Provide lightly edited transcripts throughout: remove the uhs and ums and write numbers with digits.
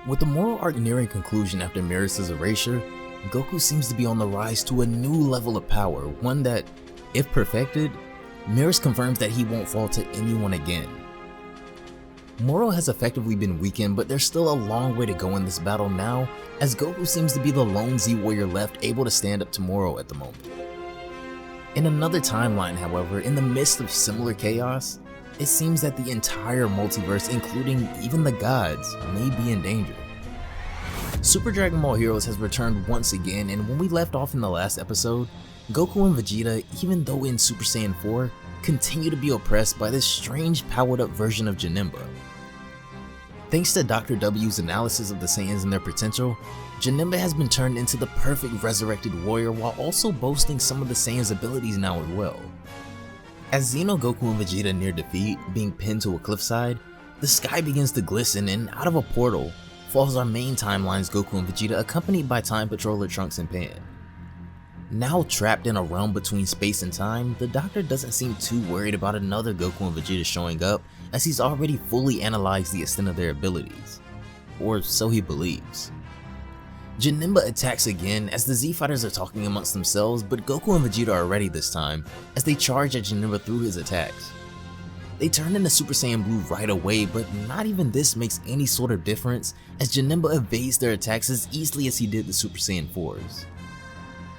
With the moral arc nearing conclusion after Marius' erasure, Goku seems to be on the rise to a new level of power, one that, if perfected, Marius confirms that he won't fall to anyone again. Moro has effectively been weakened, but there's still a long way to go in this battle now, as Goku seems to be the lone Z warrior left able to stand up to Moro at the moment. In another timeline, however, in the midst of similar chaos, it seems that the entire multiverse, including even the gods, may be in danger. Super Dragon Ball Heroes has returned once again, and when we left off in the last episode, Goku and Vegeta, even though in Super Saiyan 4, continue to be oppressed by this strange powered up version of Janemba. Thanks to Dr. W's analysis of the Saiyans and their potential, Janemba has been turned into the perfect resurrected warrior while also boasting some of the Saiyans' abilities now as well. As Xeno, Goku, and Vegeta near defeat, being pinned to a cliffside, the sky begins to glisten and out of a portal falls our main timeline's Goku and Vegeta accompanied by Time Patroller Trunks and Pan. Now trapped in a realm between space and time, the Doctor doesn't seem too worried about another Goku and Vegeta showing up as he's already fully analyzed the extent of their abilities. Or so he believes. Janemba attacks again as the Z-Fighters are talking amongst themselves, but Goku and Vegeta are ready this time as they charge at Janemba through his attacks. They turn into Super Saiyan Blue right away, but not even this makes any sort of difference as Janemba evades their attacks as easily as he did the Super Saiyan 4s.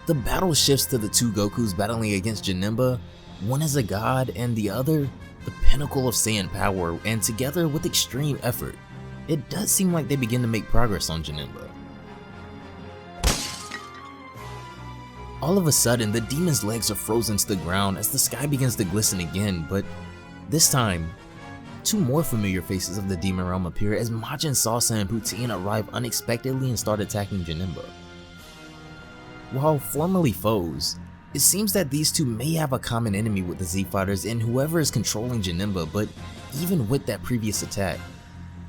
The battle shifts to the two Gokus battling against Janemba, one as a god and the other the pinnacle of Saiyan power, and together with extreme effort, it does seem like they begin to make progress on Janemba. All of a sudden, the demon's legs are frozen to the ground as the sky begins to glisten again, but this time, two more familiar faces of the demon realm appear as Majin, Salsa, and Poutine arrive unexpectedly and start attacking Janemba. While formerly foes, it seems that these two may have a common enemy with the Z-Fighters in whoever is controlling Janemba, but even with that previous attack,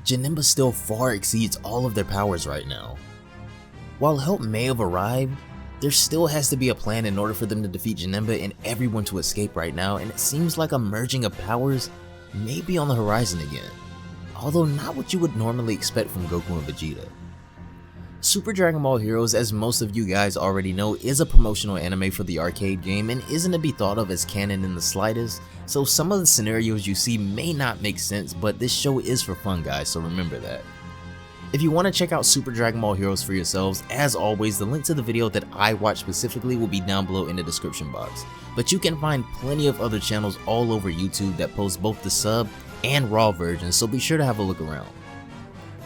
Janemba still far exceeds all of their powers right now. While help may have arrived, there still has to be a plan in order for them to defeat Janemba and everyone to escape right now, and it seems like a merging of powers may be on the horizon again, although not what you would normally expect from Goku and Vegeta. Super Dragon Ball Heroes, as most of you guys already know, is a promotional anime for the arcade game and isn't to be thought of as canon in the slightest, so some of the scenarios you see may not make sense, but this show is for fun guys, so remember that. If you want to check out Super Dragon Ball Heroes for yourselves, as always, the link to the video that I watched specifically will be down below in the description box, but you can find plenty of other channels all over YouTube that post both the sub and raw versions, so be sure to have a look around.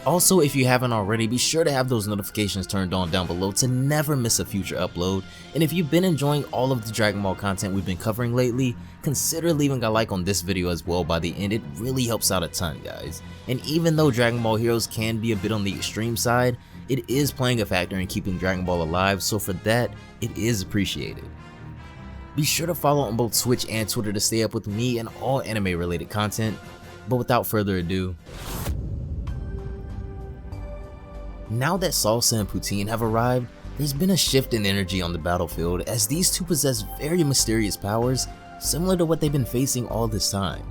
Also, if you haven't already, be sure to have those notifications turned on down below to never miss a future upload, and if you've been enjoying all of the Dragon Ball content we've been covering lately, consider leaving a like on this video as well by the end. It really helps out a ton guys, and even though Dragon Ball Heroes can be a bit on the extreme side, it is playing a factor in keeping Dragon Ball alive, so for that, it is appreciated. Be sure to follow on both Twitch and Twitter to stay up with me and all anime related content, but without further ado, now that Salsa and Poutine have arrived, there's been a shift in energy on the battlefield as these two possess very mysterious powers similar to what they've been facing all this time.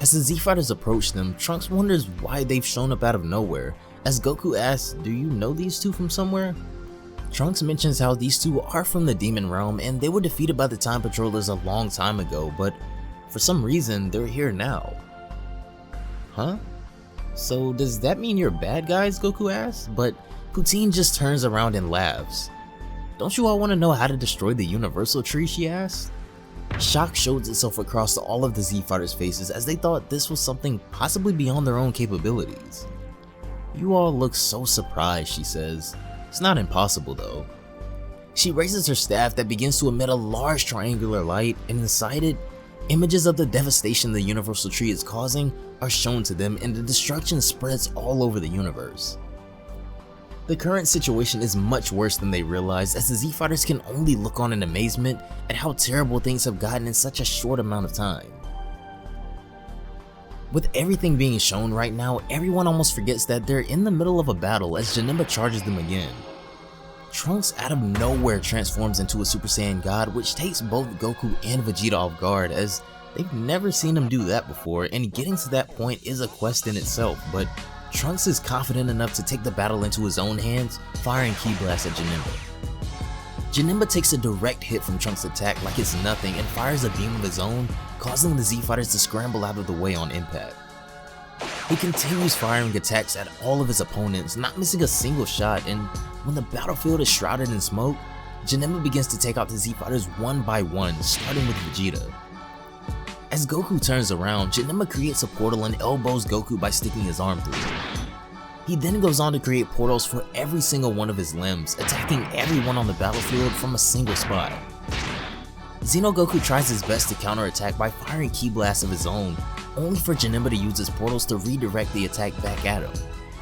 As the Z-Fighters approach them, Trunks wonders why they've shown up out of nowhere, as Goku asks, "Do you know these two from somewhere?" Trunks mentions how these two are from the Demon Realm and they were defeated by the Time Patrollers a long time ago, but for some reason they're here now. Huh? So does that mean you're bad guys, Goku asks, but Poutine just turns around and laughs. "Don't you all want to know how to destroy the Universal Tree?" she asks. Shock shows itself across all of the Z-Fighters' faces as they thought this was something possibly beyond their own capabilities. "You all look so surprised," she says. "It's not impossible though." She raises her staff that begins to emit a large triangular light, and inside it, images of the devastation the Universal Tree is causing are shown to them, and the destruction spreads all over the universe. The current situation is much worse than they realize, as the Z-Fighters can only look on in amazement at how terrible things have gotten in such a short amount of time. With everything being shown right now, everyone almost forgets that they're in the middle of a battle as Janemba charges them again. Trunks out of nowhere transforms into a Super Saiyan God, which takes both Goku and Vegeta off guard as they've never seen him do that before, and getting to that point is a quest in itself, but Trunks is confident enough to take the battle into his own hands, firing Ki Blast at Janemba. Janemba takes a direct hit from Trunks' attack like it's nothing and fires a beam of his own, causing the Z-Fighters to scramble out of the way on impact. He continues firing attacks at all of his opponents, not missing a single shot, and when the battlefield is shrouded in smoke, Janemba begins to take out the Z-Fighters one by one, starting with Vegeta. As Goku turns around, Janemba creates a portal and elbows Goku by sticking his arm through it. He then goes on to create portals for every single one of his limbs, attacking everyone on the battlefield from a single spot. Xenogoku tries his best to counterattack by firing Ki Blasts of his own, only for Janemba to use his portals to redirect the attack back at him,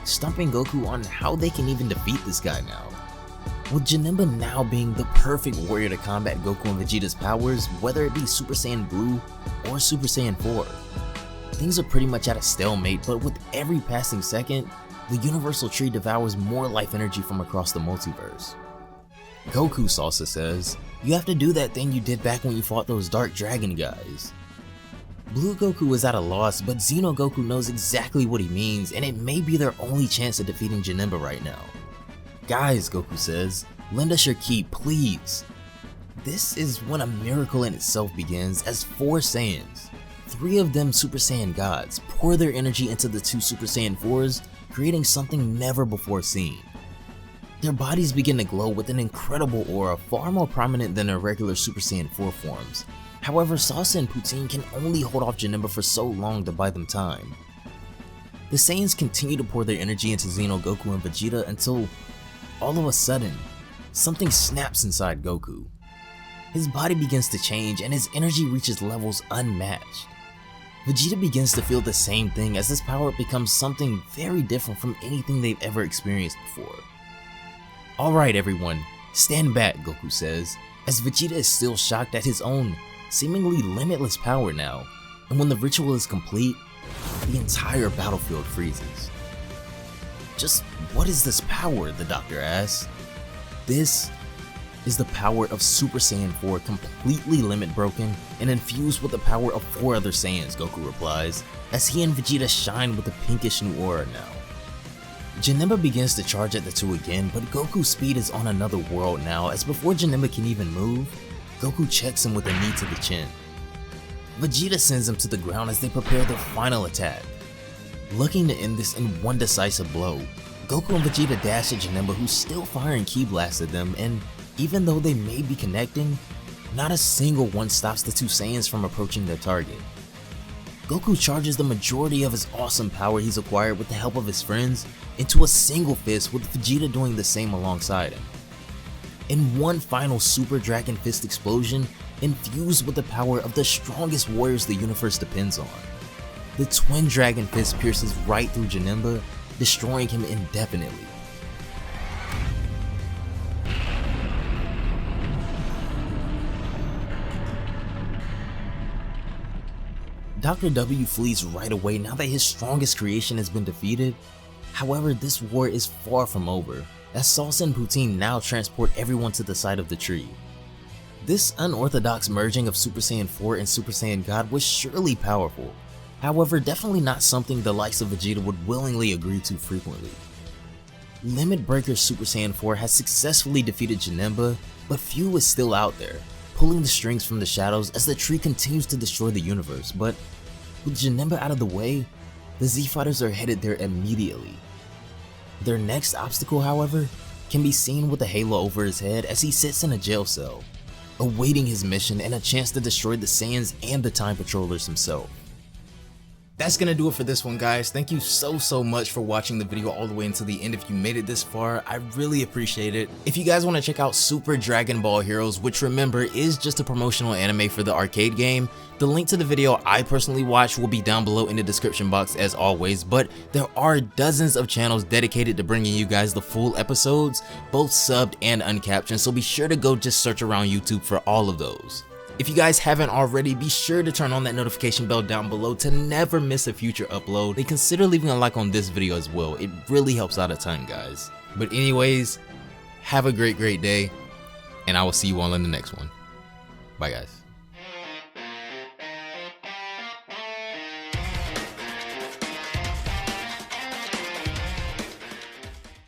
stumping Goku on how they can even defeat this guy now. With Janemba now being the perfect warrior to combat Goku and Vegeta's powers, whether it be Super Saiyan Blue or Super Saiyan 4. Things are pretty much at a stalemate, but with every passing second, the Universal Tree devours more life energy from across the multiverse. Goku Salsa says, "You have to do that thing you did back when you fought those Dark Dragon guys." Blue Goku is at a loss, but Xenogoku knows exactly what he means, and it may be their only chance of defeating Janemba right now. "Guys," Goku says, "lend us your ki, please." This is when a miracle in itself begins, as 4 Saiyans, 3 of them Super Saiyan gods, pour their energy into the 2 Super Saiyan 4s, creating something never before seen. Their bodies begin to glow with an incredible aura far more prominent than their regular Super Saiyan 4 forms. However, Salsa and Poutine can only hold off Janemba for so long to buy them time. The Saiyans continue to pour their energy into Xenogoku and Vegeta until, all of a sudden, something snaps inside Goku. His body begins to change and his energy reaches levels unmatched. Vegeta begins to feel the same thing as this power becomes something very different from anything they've ever experienced before. "Alright everyone, stand back," Goku says, as Vegeta is still shocked at his own, seemingly limitless power now, and when the ritual is complete, the entire battlefield freezes. "Just what is this power?" the doctor asks. "This is the power of Super Saiyan 4 completely limit broken and infused with the power of 4 other Saiyans," Goku replies, as he and Vegeta shine with a pinkish new aura now. Janemba begins to charge at the 2 again, but Goku's speed is on another world now, as before Janemba can even move, Goku checks him with a knee to the chin. Vegeta sends him to the ground as they prepare their final attack. Looking to end this in one decisive blow, Goku and Vegeta dash at Janemba, who's still firing Ki Blasts at them, and even though they may be connecting, not a single one stops the 2 Saiyans from approaching their target. Goku charges the majority of his awesome power he's acquired with the help of his friends into a single fist, with Vegeta doing the same alongside him. In one final Super Dragon Fist explosion, infused with the power of the strongest warriors the universe depends on, the Twin Dragon Fist pierces right through Janemba, destroying him indefinitely. Dr. W flees right away now that his strongest creation has been defeated. However, this war is far from over, as Salsa and Poutine now transport everyone to the side of the tree. This unorthodox merging of Super Saiyan 4 and Super Saiyan God was surely powerful, however definitely not something the likes of Vegeta would willingly agree to frequently. Limit Breaker Super Saiyan 4 has successfully defeated Janemba, but Fu is still out there, pulling the strings from the shadows as the tree continues to destroy the universe, but with Janemba out of the way, the Z-Fighters are headed there immediately. Their next obstacle, however, can be seen with a halo over his head as he sits in a jail cell, awaiting his mission and a chance to destroy the Saiyans and the Time Patrollers himself. That's gonna do it for this one, guys. Thank you so much for watching the video all the way until the end. If you made it this far, I really appreciate it. If you guys want to check out Super Dragon Ball Heroes, which remember is just a promotional anime for the arcade game, the link to the video I personally watched will be down below in the description box as always, but there are dozens of channels dedicated to bringing you guys the full episodes, both subbed and uncaptioned, so be sure to go just search around YouTube for all of those. If you guys haven't already, be sure to turn on that notification bell down below to never miss a future upload, and consider leaving a like on this video as well. It really helps out a ton, guys. But anyways, have a great day, and I will see you all in the next one. Bye, guys.